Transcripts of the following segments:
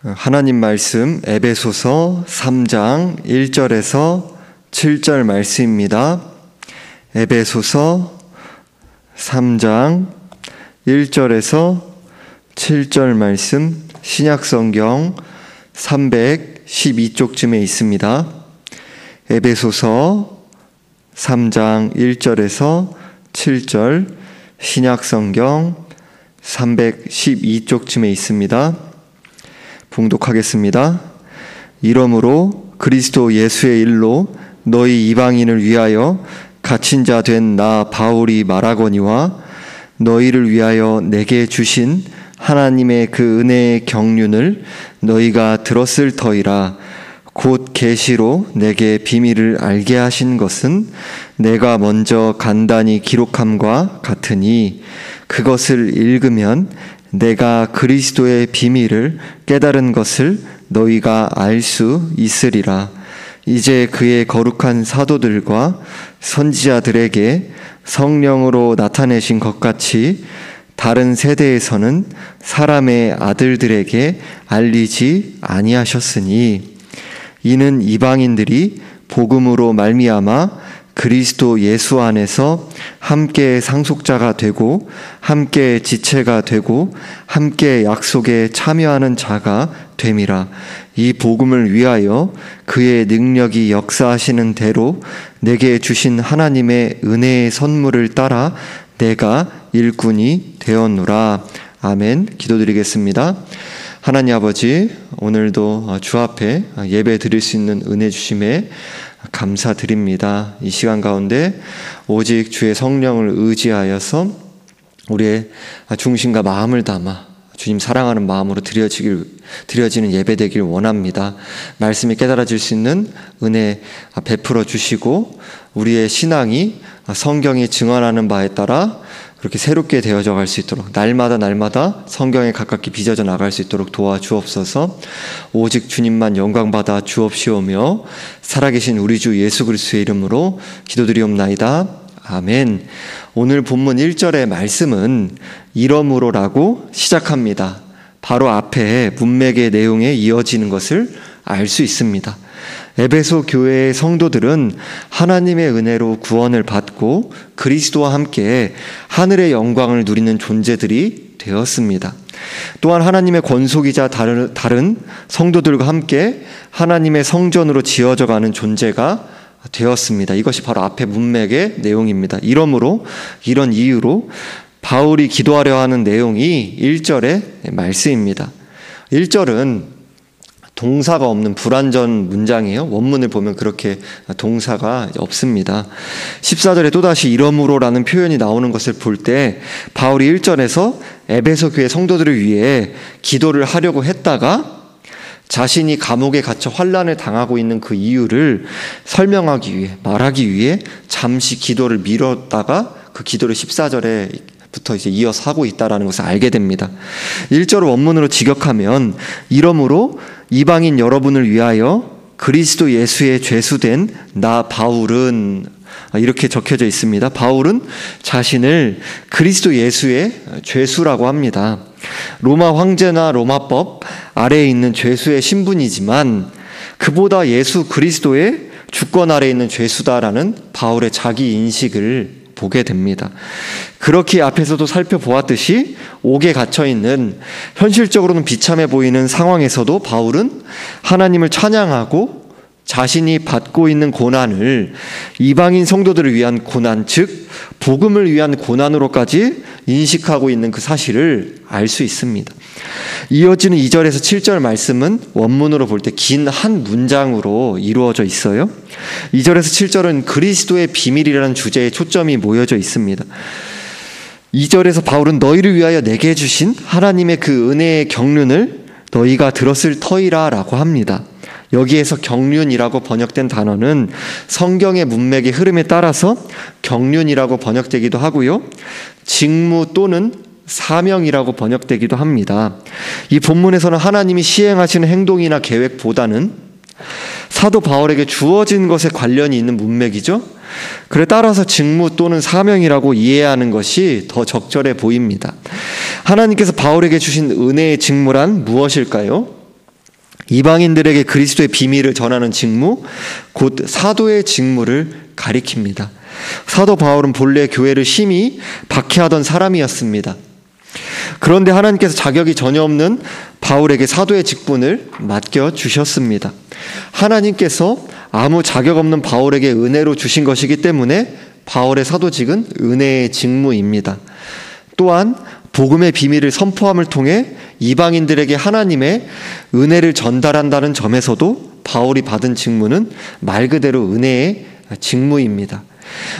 하나님 말씀 에베소서 3장 1절에서 7절 말씀입니다. 에베소서 3장 1절에서 7절 말씀, 신약성경 312쪽쯤에 있습니다. 에베소서 3장 1절에서 7절, 신약성경 312쪽쯤에 있습니다. 봉독하겠습니다. 이러므로 그리스도 예수의 일로 너희 이방인을 위하여 갇힌 자 된 나 바울이 말하거니와 너희를 위하여 내게 주신 하나님의 그 은혜의 경륜을 너희가 들었을 터이라. 곧 계시로 내게 비밀을 알게 하신 것은 내가 먼저 간단히 기록함과 같으니 그것을 읽으면 내가 그리스도의 비밀을 깨달은 것을 너희가 알 수 있으리라. 이제 그의 거룩한 사도들과 선지자들에게 성령으로 나타내신 것 같이 다른 세대에서는 사람의 아들들에게 알리지 아니하셨으니 이는 이방인들이 복음으로 말미암아 그리스도 예수 안에서 함께 상속자가 되고 함께 지체가 되고 함께 약속에 참여하는 자가 됨이라. 이 복음을 위하여 그의 능력이 역사하시는 대로 내게 주신 하나님의 은혜의 선물을 따라 내가 일꾼이 되었노라. 아멘. 기도드리겠습니다. 하나님 아버지, 오늘도 주 앞에 예배 드릴 수 있는 은혜 주심에 감사드립니다. 이 시간 가운데 오직 주의 성령을 의지하여서 우리의 중심과 마음을 담아 주님 사랑하는 마음으로 드려지는 예배 되길 원합니다. 말씀이 깨달아질 수 있는 은혜 베풀어 주시고 우리의 신앙이 성경이 증언하는 바에 따라 그렇게 새롭게 되어져 갈 수 있도록 날마다 성경에 가깝게 빚어져 나갈 수 있도록 도와주옵소서. 오직 주님만 영광받아 주옵시오며 살아계신 우리 주 예수 그리스도의 이름으로 기도드리옵나이다. 아멘. 오늘 본문 1절의 말씀은 이러므로라고 시작합니다. 바로 앞에 문맥의 내용에 이어지는 것을 알 수 있습니다. 에베소 교회의 성도들은 하나님의 은혜로 구원을 받고 그리스도와 함께 하늘의 영광을 누리는 존재들이 되었습니다. 또한 하나님의 권속이자 다른 성도들과 함께 하나님의 성전으로 지어져가는 존재가 되었습니다. 이것이 바로 앞에 문맥의 내용입니다. 이러므로 이런 이유로 바울이 기도하려 하는 내용이 1절의 말씀입니다. 1절은 동사가 없는 불완전 문장이에요. 원문을 보면 그렇게 동사가 없습니다. 14절에 또다시 이러므로라는 표현이 나오는 것을 볼 때 바울이 1절에서 에베소 교회 성도들을 위해 기도를 하려고 했다가 자신이 감옥에 갇혀 환난을 당하고 있는 그 이유를 설명하기 위해 말하기 위해 잠시 기도를 미뤘다가 그 기도를 14절에 부터 이제 이어서 하고 있다라는 것을 알게 됩니다. 1절 원문으로 직역하면 이러므로 이방인 여러분을 위하여 그리스도 예수의 죄수된 나 바울은 이렇게 적혀져 있습니다. 바울은 자신을 그리스도 예수의 죄수라고 합니다. 로마 황제나 로마법 아래에 있는 죄수의 신분이지만 그보다 예수 그리스도의 주권 아래에 있는 죄수다라는 바울의 자기 인식을 보게 됩니다. 그렇게 앞에서도 살펴보았듯이 옥에 갇혀있는 현실적으로는 비참해 보이는 상황에서도 바울은 하나님을 찬양하고 자신이 받고 있는 고난을 이방인 성도들을 위한 고난, 즉 복음을 위한 고난으로까지 인식하고 있는 그 사실을 알 수 있습니다. 이어지는 2절에서 7절 말씀은 원문으로 볼 때 긴 한 문장으로 이루어져 있어요. 2절에서 7절은 그리스도의 비밀이라는 주제에 초점이 모여져 있습니다. 2절에서 바울은 너희를 위하여 내게 주신 하나님의 그 은혜의 경륜을 너희가 들었을 터이라 라고 합니다. 여기에서 경륜이라고 번역된 단어는 성경의 문맥의 흐름에 따라서 경륜이라고 번역되기도 하고요. 직무 또는 사명이라고 번역되기도 합니다. 이 본문에서는 하나님이 시행하시는 행동이나 계획보다는 사도 바울에게 주어진 것에 관련이 있는 문맥이죠. 그래 따라서 직무 또는 사명이라고 이해하는 것이 더 적절해 보입니다. 하나님께서 바울에게 주신 은혜의 직무란 무엇일까요? 이방인들에게 그리스도의 비밀을 전하는 직무, 곧 사도의 직무를 가리킵니다. 사도 바울은 본래 교회를 심히 박해하던 사람이었습니다. 그런데 하나님께서 자격이 전혀 없는 바울에게 사도의 직분을 맡겨주셨습니다. 하나님께서 아무 자격 없는 바울에게 은혜로 주신 것이기 때문에 바울의 사도직은 은혜의 직무입니다. 또한 복음의 비밀을 선포함을 통해 이방인들에게 하나님의 은혜를 전달한다는 점에서도 바울이 받은 직무는 말 그대로 은혜의 직무입니다.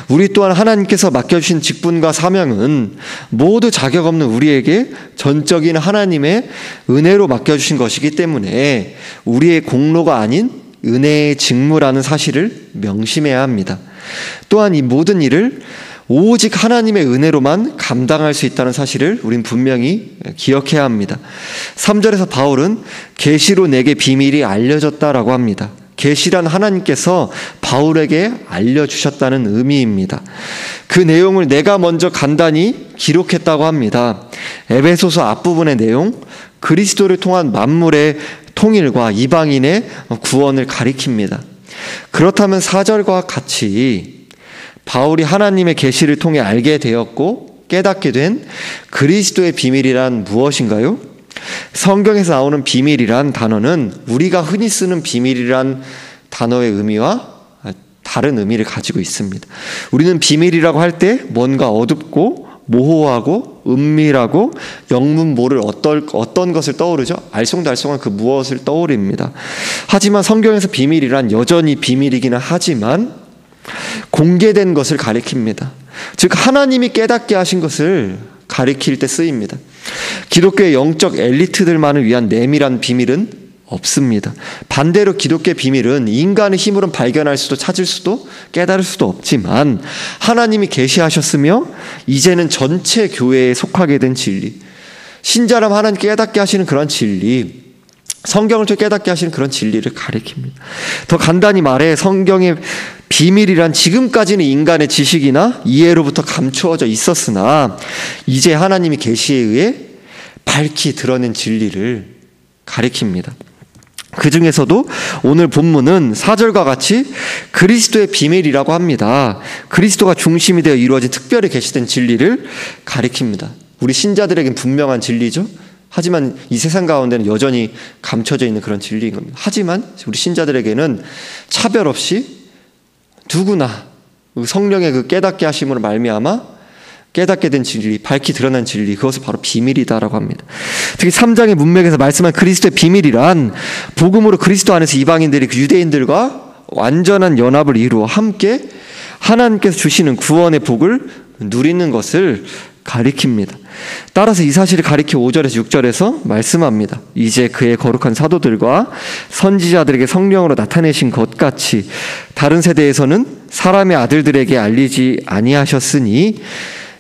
우리 또한 하나님께서 맡겨주신 직분과 사명은 모두 자격 없는 우리에게 전적인 하나님의 은혜로 맡겨주신 것이기 때문에 우리의 공로가 아닌 은혜의 직무라는 사실을 명심해야 합니다. 또한 이 모든 일을 오직 하나님의 은혜로만 감당할 수 있다는 사실을 우린 분명히 기억해야 합니다. 3절에서 바울은 계시로 내게 비밀이 알려졌다라고 합니다. 계시란 하나님께서 바울에게 알려주셨다는 의미입니다. 그 내용을 내가 먼저 간단히 기록했다고 합니다. 에베소서 앞부분의 내용, 그리스도를 통한 만물의 통일과 이방인의 구원을 가리킵니다. 그렇다면 4절과 같이 바울이 하나님의 계시를 통해 알게 되었고 깨닫게 된 그리스도의 비밀이란 무엇인가요? 성경에서 나오는 비밀이란 단어는 우리가 흔히 쓰는 비밀이란 단어의 의미와 다른 의미를 가지고 있습니다. 우리는 비밀이라고 할 때 뭔가 어둡고 모호하고 은밀하고 영문 모를 어떤 것을 떠오르죠? 알쏭달쏭한 그 무엇을 떠오릅니다. 하지만 성경에서 비밀이란 여전히 비밀이기는 하지만 공개된 것을 가리킵니다. 즉 하나님이 깨닫게 하신 것을 가리킬 때 쓰입니다. 기독교의 영적 엘리트들만을 위한 내밀한 비밀은 없습니다. 반대로 기독교의 비밀은 인간의 힘으로는 발견할 수도 찾을 수도 깨달을 수도 없지만 하나님이 계시하셨으며 이제는 전체 교회에 속하게 된 진리, 신자라면 하나님 깨닫게 하시는 그런 진리, 성경을 통해 깨닫게 하시는 그런 진리를 가리킵니다. 더 간단히 말해 성경의 비밀이란 지금까지는 인간의 지식이나 이해로부터 감추어져 있었으나 이제 하나님이 계시에 의해 밝히 드러낸 진리를 가리킵니다. 그 중에서도 오늘 본문은 4절과 같이 그리스도의 비밀이라고 합니다. 그리스도가 중심이 되어 이루어진 특별히 계시된 진리를 가리킵니다. 우리 신자들에겐 분명한 진리죠. 하지만 이 세상 가운데는 여전히 감춰져 있는 그런 진리인 겁니다. 하지만 우리 신자들에게는 차별 없이 누구나 성령의 그 깨닫게 하심으로 말미암아 깨닫게 된 진리, 밝히 드러난 진리, 그것을 바로 비밀이다라고 합니다. 특히 3장의 문맥에서 말씀한 그리스도의 비밀이란 복음으로 그리스도 안에서 이방인들이 그 유대인들과 완전한 연합을 이루어 함께 하나님께서 주시는 구원의 복을 누리는 것을 가리킵니다. 따라서 이 사실을 가리켜 5절에서 6절에서 말씀합니다. 이제 그의 거룩한 사도들과 선지자들에게 성령으로 나타내신 것 같이 다른 세대에서는 사람의 아들들에게 알리지 아니하셨으니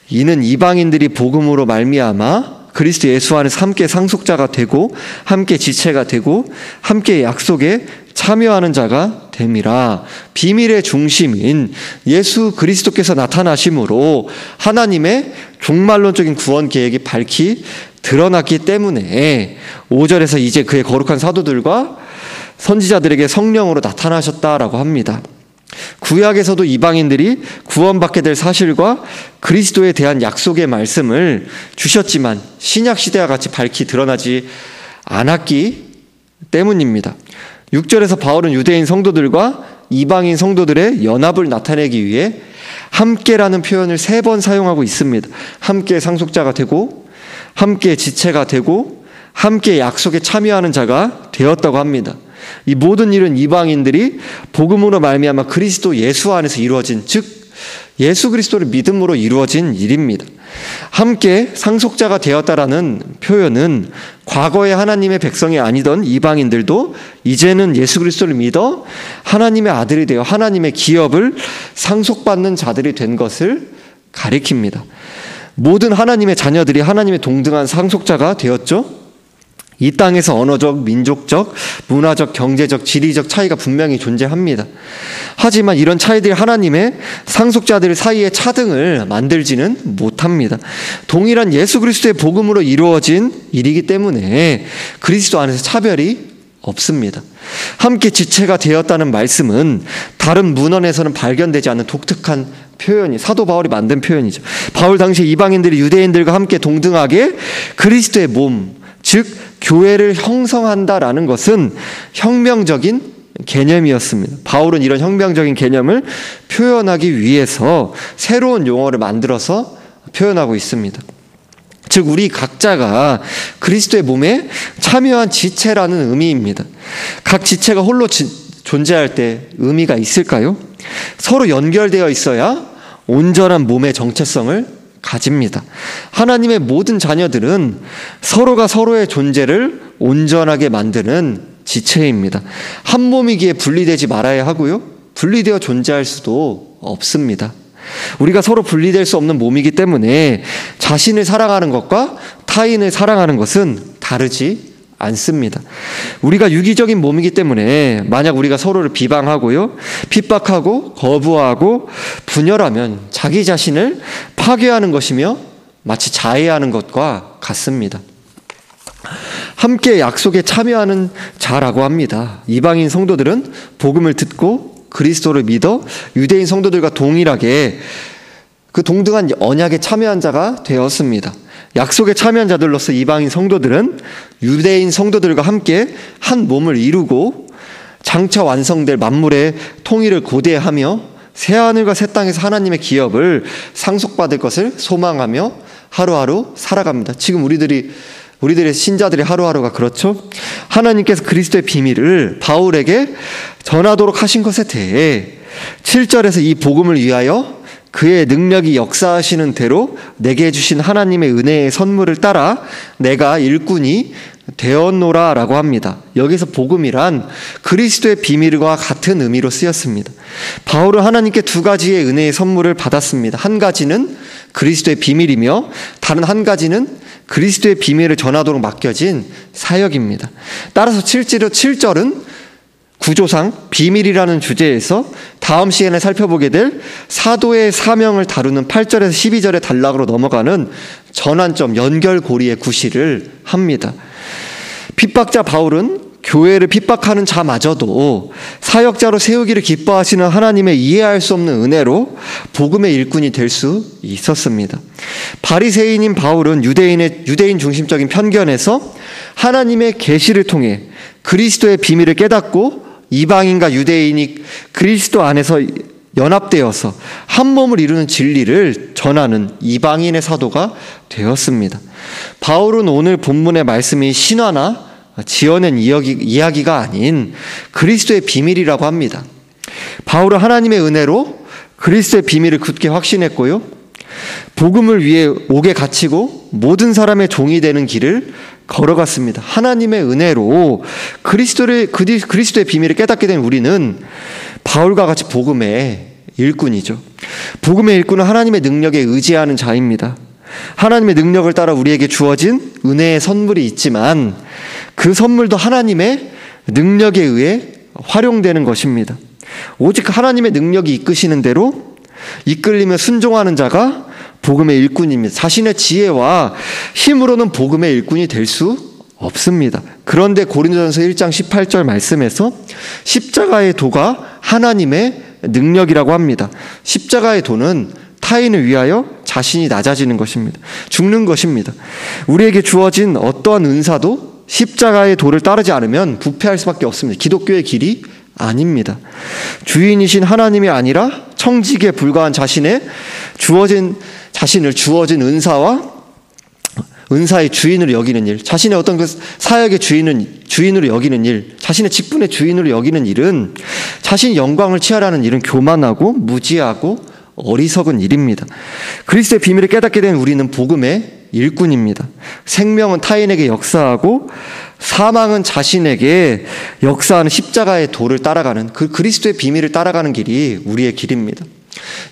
이는 이방인들이 복음으로 말미암아 그리스도 예수 안에서 함께 상속자가 되고 함께 지체가 되고 함께 약속에 참여하는 자가 됨이라. 비밀의 중심인 예수 그리스도께서 나타나심으로 하나님의 종말론적인 구원 계획이 밝히 드러났기 때문에 5절에서 이제 그의 거룩한 사도들과 선지자들에게 성령으로 나타나셨다라고 합니다. 구약에서도 이방인들이 구원받게 될 사실과 그리스도에 대한 약속의 말씀을 주셨지만 신약시대와 같이 밝히 드러나지 않았기 때문입니다. 6절에서 바울은 유대인 성도들과 이방인 성도들의 연합을 나타내기 위해 함께라는 표현을 3번 사용하고 있습니다. 함께 상속자가 되고 함께 지체가 되고 함께 약속에 참여하는 자가 되었다고 합니다. 이 모든 일은 이방인들이 복음으로 말미암아 그리스도 예수 안에서 이루어진, 즉 예수 그리스도를 믿음으로 이루어진 일입니다. 함께 상속자가 되었다라는 표현은 과거에 하나님의 백성이 아니던 이방인들도 이제는 예수 그리스도를 믿어 하나님의 아들이 되어 하나님의 기업을 상속받는 자들이 된 것을 가리킵니다. 모든 하나님의 자녀들이 하나님의 동등한 상속자가 되었죠. 이 땅에서 언어적, 민족적, 문화적, 경제적, 지리적 차이가 분명히 존재합니다. 하지만 이런 차이들이 하나님의 상속자들 사이에 차등을 만들지는 못합니다. 동일한 예수 그리스도의 복음으로 이루어진 일이기 때문에 그리스도 안에서 차별이 없습니다. 함께 지체가 되었다는 말씀은 다른 문헌에서는 발견되지 않는 독특한 표현이, 사도 바울이 만든 표현이죠. 바울 당시 이방인들이 유대인들과 함께 동등하게 그리스도의 몸, 즉 교회를 형성한다라는 것은 혁명적인 개념이었습니다. 바울은 이런 혁명적인 개념을 표현하기 위해서 새로운 용어를 만들어서 표현하고 있습니다. 즉 우리 각자가 그리스도의 몸에 참여한 지체라는 의미입니다. 각 지체가 홀로 존재할 때 의미가 있을까요? 서로 연결되어 있어야 온전한 몸의 정체성을 가집니다. 하나님의 모든 자녀들은 서로가 서로의 존재를 온전하게 만드는 지체입니다. 한 몸이기에 분리되지 말아야 하고요, 분리되어 존재할 수도 없습니다. 우리가 서로 분리될 수 없는 몸이기 때문에 자신을 사랑하는 것과 타인을 사랑하는 것은 다르지 않습니다. 우리가 유기적인 몸이기 때문에 만약 우리가 서로를 비방하고요, 핍박하고 거부하고 분열하면 자기 자신을 파괴하는 것이며 마치 자해하는 것과 같습니다. 함께 약속에 참여하는 자라고 합니다. 이방인 성도들은 복음을 듣고 그리스도를 믿어 유대인 성도들과 동일하게 그 동등한 언약에 참여한 자가 되었습니다. 약속에 참여한 자들로서 이방인 성도들은 유대인 성도들과 함께 한 몸을 이루고 장차 완성될 만물의 통일을 고대하며 새하늘과 새 땅에서 하나님의 기업을 상속받을 것을 소망하며 하루하루 살아갑니다. 지금 우리들의 신자들의 하루하루가 그렇죠? 하나님께서 그리스도의 비밀을 바울에게 전하도록 하신 것에 대해 7절에서 이 복음을 위하여 그의 능력이 역사하시는 대로 내게 주신 하나님의 은혜의 선물을 따라 내가 일꾼이 되었노라 라고 합니다. 여기서 복음이란 그리스도의 비밀과 같은 의미로 쓰였습니다. 바울은 하나님께 두 가지의 은혜의 선물을 받았습니다. 한 가지는 그리스도의 비밀이며 다른 한 가지는 그리스도의 비밀을 전하도록 맡겨진 사역입니다. 따라서 7절은 구조상 비밀이라는 주제에서 다음 시간에 살펴보게 될 사도의 사명을 다루는 8절에서 12절의 단락으로 넘어가는 전환점, 연결고리의 구실을 합니다. 핍박자 바울은 교회를 핍박하는 자마저도 사역자로 세우기를 기뻐하시는 하나님의 이해할 수 없는 은혜로 복음의 일꾼이 될 수 있었습니다. 바리새인인 바울은 유대인 중심적인 편견에서 하나님의 계시를 통해 그리스도의 비밀을 깨닫고 이방인과 유대인이 그리스도 안에서 연합되어서 한 몸을 이루는 진리를 전하는 이방인의 사도가 되었습니다. 바울은 오늘 본문의 말씀이 신화나 지어낸 이야기가 아닌 그리스도의 비밀이라고 합니다. 바울은 하나님의 은혜로 그리스도의 비밀을 굳게 확신했고요, 복음을 위해 옥에 갇히고 모든 사람의 종이 되는 길을 걸어갔습니다. 하나님의 은혜로 그리스도의 비밀을 깨닫게 된 우리는 바울과 같이 복음의 일꾼이죠. 복음의 일꾼은 하나님의 능력에 의지하는 자입니다. 하나님의 능력을 따라 우리에게 주어진 은혜의 선물이 있지만 그 선물도 하나님의 능력에 의해 활용되는 것입니다. 오직 하나님의 능력이 이끄시는 대로 이끌리며 순종하는 자가 복음의 일꾼입니다. 자신의 지혜와 힘으로는 복음의 일꾼이 될 수 없습니다. 그런데 고린도전서 1장 18절 말씀에서 십자가의 도가 하나님의 능력이라고 합니다. 십자가의 도는 타인을 위하여 자신이 낮아지는 것입니다. 죽는 것입니다. 우리에게 주어진 어떠한 은사도 십자가의 도를 따르지 않으면 부패할 수밖에 없습니다. 기독교의 길이 아닙니다. 주인이신 하나님이 아니라 청직에 불과한 자신을 주어진 은사의 주인으로 여기는 일, 자신의 어떤 그 사역의 주인으로 여기는 일, 자신의 직분의 주인으로 여기는 일은 자신이 영광을 취하라는 일은 교만하고 무지하고 어리석은 일입니다. 그리스도의 비밀을 깨닫게 된 우리는 복음의 일꾼입니다. 생명은 타인에게 역사하고 사망은 자신에게 역사하는 십자가의 도를 따라가는, 그 그리스도의 비밀을 따라가는 길이 우리의 길입니다.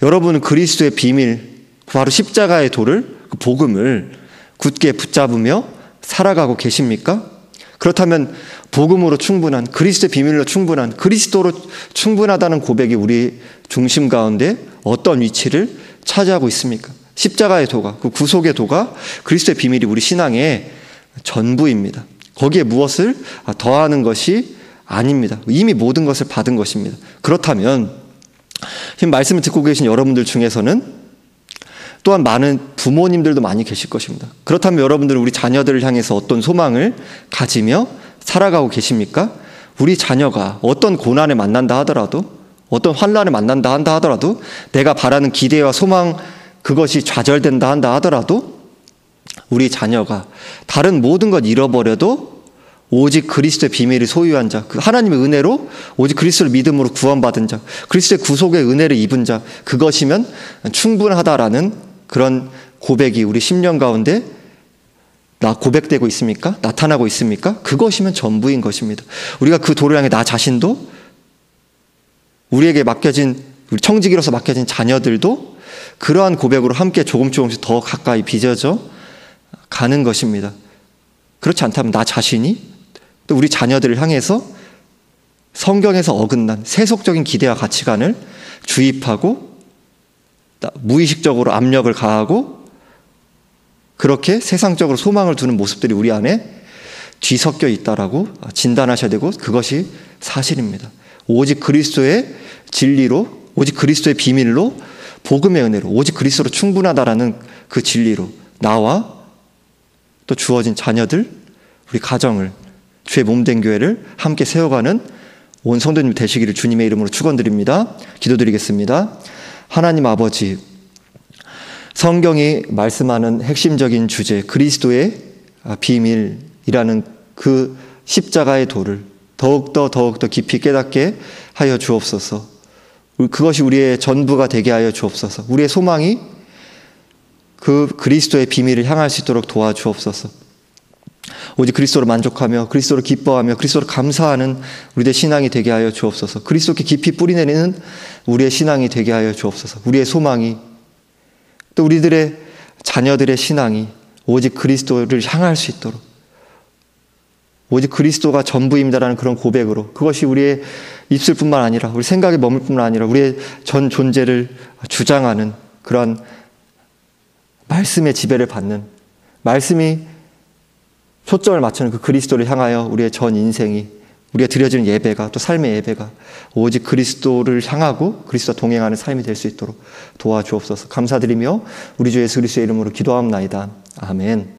여러분은 그리스도의 비밀, 바로 십자가의 도를, 그 복음을 굳게 붙잡으며 살아가고 계십니까? 그렇다면 복음으로 충분한, 그리스도의 비밀로 충분한, 그리스도로 충분하다는 고백이 우리 중심 가운데 어떤 위치를 차지하고 있습니까? 십자가의 도가, 그 구속의 도가, 그리스도의 비밀이 우리 신앙의 전부입니다. 거기에 무엇을 더하는 것이 아닙니다. 이미 모든 것을 받은 것입니다. 그렇다면 지금 말씀을 듣고 계신 여러분들 중에서는 또한 많은 부모님들도 많이 계실 것입니다. 그렇다면 여러분들은 우리 자녀들을 향해서 어떤 소망을 가지며 살아가고 계십니까? 우리 자녀가 어떤 고난을 만난다 하더라도, 어떤 환난을 만난다 한다 하더라도, 내가 바라는 기대와 소망 그것이 좌절된다 한다 하더라도 우리 자녀가 다른 모든 것 잃어버려도 오직 그리스도의 비밀을 소유한 자, 그 하나님의 은혜로 오직 그리스도를 믿음으로 구원받은 자, 그리스도의 구속의 은혜를 입은 자, 그것이면 충분하다라는 그런 고백이 우리 심령 가운데 고백되고 있습니까? 나타나고 있습니까? 그것이면 전부인 것입니다. 우리가 그 도를 향해 나 자신도, 우리에게 맡겨진, 우리 청지기로서 맡겨진 자녀들도 그러한 고백으로 함께 조금씩 더 가까이 빚어져 가는 것입니다. 그렇지 않다면 나 자신이 또 우리 자녀들을 향해서 성경에서 어긋난 세속적인 기대와 가치관을 주입하고 무의식적으로 압력을 가하고 그렇게 세상적으로 소망을 두는 모습들이 우리 안에 뒤섞여 있다라고 진단하셔야 되고, 그것이 사실입니다. 오직 그리스도의 진리로, 오직 그리스도의 비밀로, 복음의 은혜로, 오직 그리스도로 충분하다라는 그 진리로 나와 또 주어진 자녀들, 우리 가정을, 주의 몸된 교회를 함께 세워가는 온 성도님 되시기를 주님의 이름으로 축원드립니다. 기도드리겠습니다. 하나님 아버지, 성경이 말씀하는 핵심적인 주제, 그리스도의 비밀이라는 그 십자가의 도를 더욱더 깊이 깨닫게 하여 주옵소서. 그것이 우리의 전부가 되게 하여 주옵소서. 우리의 소망이 그 그리스도의 비밀을 향할 수 있도록 도와주옵소서. 오직 그리스도로 만족하며 그리스도로 기뻐하며 그리스도로 감사하는 우리의 신앙이 되게 하여 주옵소서. 그리스도께 깊이 뿌리내리는 우리의 신앙이 되게 하여 주옵소서. 우리의 소망이, 또 우리들의 자녀들의 신앙이 오직 그리스도를 향할 수 있도록, 오직 그리스도가 전부입니다라는 그런 고백으로, 그것이 우리의 입술뿐만 아니라 우리 생각에 머물 뿐만 아니라 우리의 전 존재를 주장하는 그러한 말씀의 지배를 받는, 말씀이 초점을 맞추는 그 그리스도를 향하여 우리의 전 인생이, 우리가 드려지는 예배가, 또 삶의 예배가 오직 그리스도를 향하고 그리스도와 동행하는 삶이 될 수 있도록 도와주옵소서. 감사드리며 우리 주 예수 그리스도의 이름으로 기도하옵나이다. 아멘.